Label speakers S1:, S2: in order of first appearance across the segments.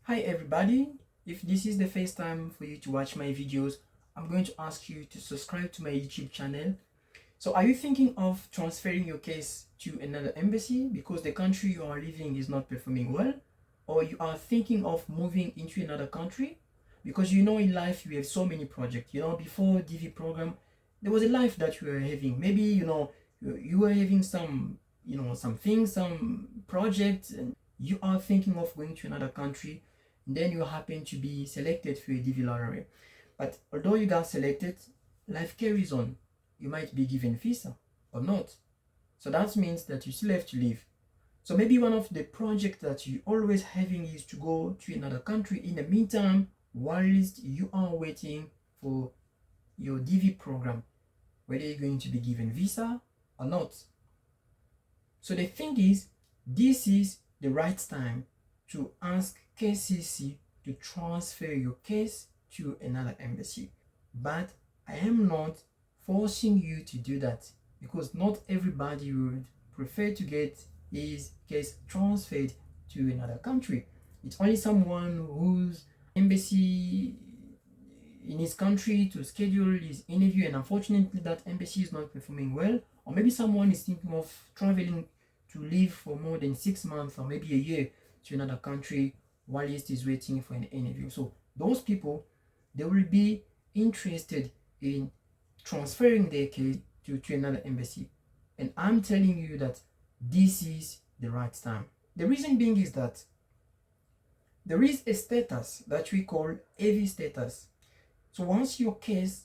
S1: Hi everybody, if this is the first time for you to watch my videos, I'm going to ask you to subscribe to my YouTube channel. So are you thinking of transferring your case to another embassy because the country you are living is not performing well? Or you are thinking of moving into another country? Because you know in life you have so many projects. Before DV program, there was a life that you were having. Maybe, you were having some things, some projects, and you are thinking of going to another country, and then you happen to be selected for a DV lottery. But although you got selected, life carries on. You might be given visa or not. So that means that you still have to leave. So maybe one of the projects that you always having is to go to another country in the meantime, whilst you are waiting for your DV program, whether you're going to be given visa or not. So the thing is, this is the right time to ask KCC to transfer your case to another embassy. But I am not forcing you to do that because not everybody would prefer to get his case transferred to another country. It's only someone whose embassy in his country to schedule his interview, and unfortunately that embassy is not performing well, or maybe someone is thinking of traveling to live for more than 6 months or maybe a year to another country while he is waiting for an interview. So those people, they will be interested in transferring their case to another embassy. And I'm telling you that this is the right time. The reason being is that there is a status that we call heavy status. So once your case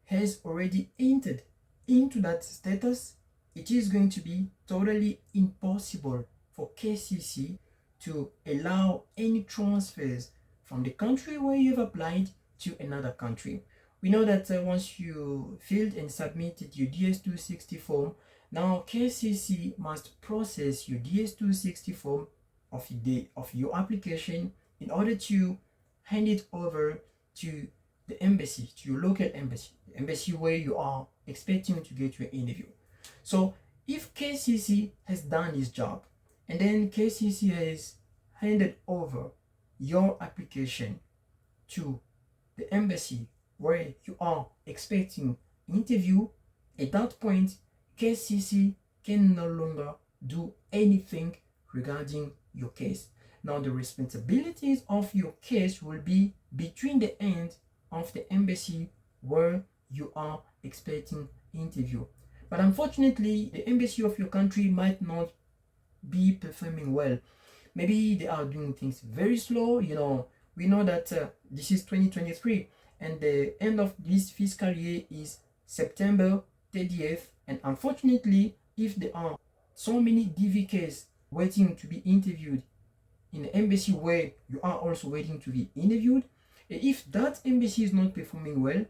S1: has already entered into that status, it is going to be totally impossible for KCC to allow any transfers from the country where you've applied to another country. We know that once you filled and submitted your DS260 form, now KCC must process your DS260 form of your application in order to hand it over to the embassy, to your local embassy, the embassy where you are expecting to get your interview. So if KCC has done its job and then KCC has handed over your application to the embassy where you are expecting interview, at that point KCC can no longer do anything regarding your case. Now the responsibilities of your case will be between the hands of the embassy where you are expecting interview. But unfortunately, the embassy of your country might not be performing well. Maybe they are doing things very slow. We know that this is 2023 and the end of this fiscal year is September 30th. And unfortunately, if there are so many DVKs waiting to be interviewed in the embassy where you are also waiting to be interviewed, if that embassy is not performing well,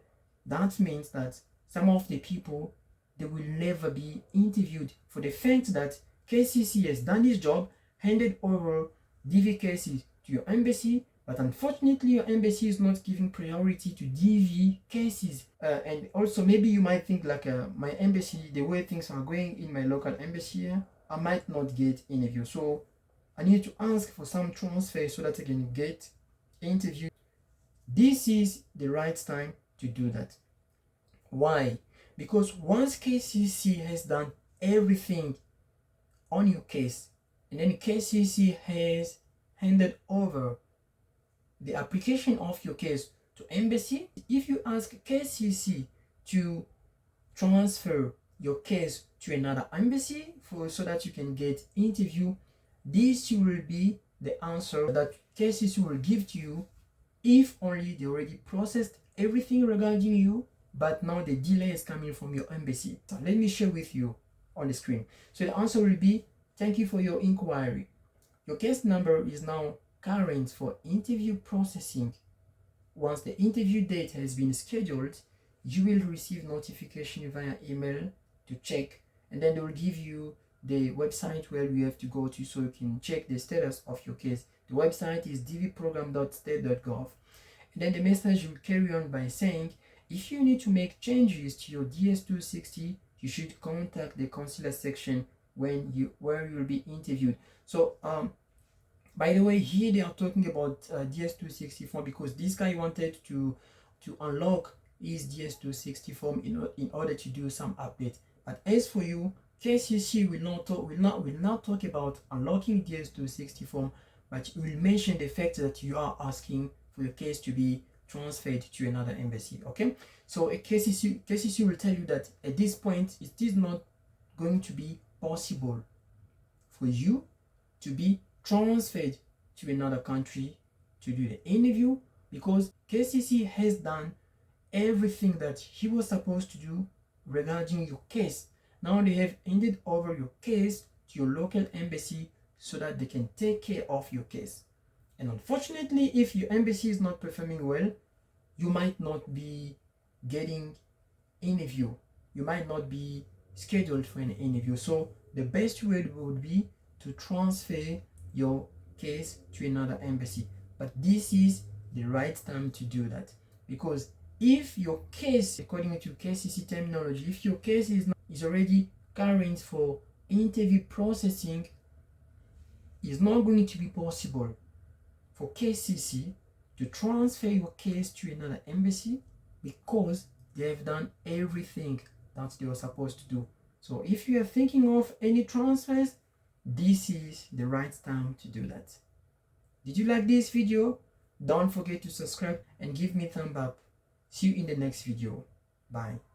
S1: that means that some of the people, they will never be interviewed for the fact that KCC has done its job, handed over DV cases to your embassy, but unfortunately your embassy is not giving priority to DV cases. And also maybe you might think like my embassy, the way things are going in my local embassy, I might not get interview. So I need to ask for some transfer so that I can get interview. This is the right time to do that. Why? Because once KCC has done everything on your case, and then KCC has handed over the application of your case to embassy, if you ask KCC to transfer your case to another embassy so that you can get interview, this will be the answer that KCC will give to you if only they already processed everything regarding you, but now the delay is coming from your embassy. So let me share with you on the screen. So the answer will be, thank you for your inquiry. Your case number is now current for interview processing. Once the interview date has been scheduled, you will receive notification via email to check, and then they will give you the website where you have to go to so you can check the status of your case. The website is dvprogram.state.gov. And then the message will carry on by saying, if you need to make changes to your DS260, you should contact the consular section where you will be interviewed. So By the way, here they are talking about DS260 form because this guy wanted to unlock his DS260 form in order to do some update. But as for you, KCC will not talk about unlocking DS260 form, but it will mention the fact that you are asking for your case to be transferred to another embassy. Okay, so a KCC will tell you that at this point it is not going to be possible for you to be transferred to another country to do the interview because KCC has done everything that he was supposed to do regarding your case. Now they have handed over your case to your local embassy so that they can take care of your case. And unfortunately, if your embassy is not performing well, you might not be getting interview. You might not be scheduled for an interview. So the best way would be to transfer your case to another embassy. But this is the right time to do that because if your case, according to KCC terminology, if your case is already current for interview processing, it's not going to be possible for KCC to transfer your case to another embassy because they have done everything that they were supposed to do. So if you are thinking of any transfers, this is the right time to do that. Did you like this video? Don't forget to subscribe and give me a thumb up. See you in the next video. Bye.